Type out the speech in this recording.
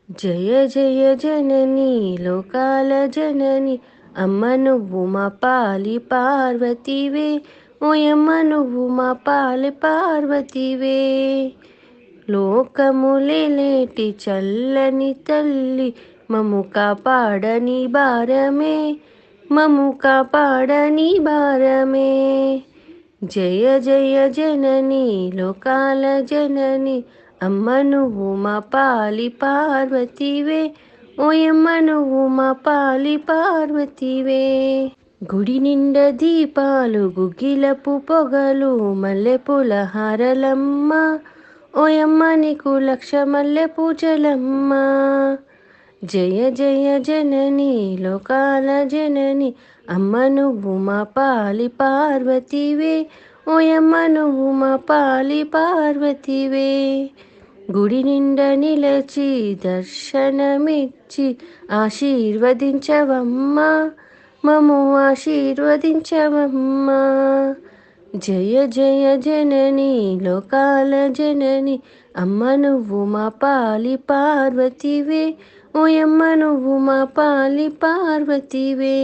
జయ జయ జనని లోకాల జనని అమ్మ నువ్వు మా పాలి పార్వతివే ఓయమ్మ నువ్వు మా పాలి పార్వతివే లోకములేటి చల్లని తల్లి మము కాపాడని భారమే మము కాపాడని భారమే జయ జయ జనని లోకాల జనని అమ్మ నువ్వు మా పాలి పార్వతివే ఓయమ్మ నువ్వు మా పాలి పార్వతివే గుడి నిండా దీపాలు గుగ్గిలపు పొగలు మల్లెపూల హారలమ్మ ఓయమ్మ నీకు లక్ష మల్లె పూజలమ్మ జయ జయ జనని లోకాల జనని అమ్మ నువ్వు మా పాలి పార్వతివే ఓయమ్మ నువ్వు మా పాలి పార్వతివే గుడి నిండా నిలచి దర్శనమిచ్చి ఆశీర్వదించవమ్మా మము ఆశీర్వదించవమ్మా జయ జయ జనని లోకాల జనని అమ్మ నువ్వు మా పాలి పార్వతివే ఓయమ్మ నువ్వు మా పాలి పార్వతివే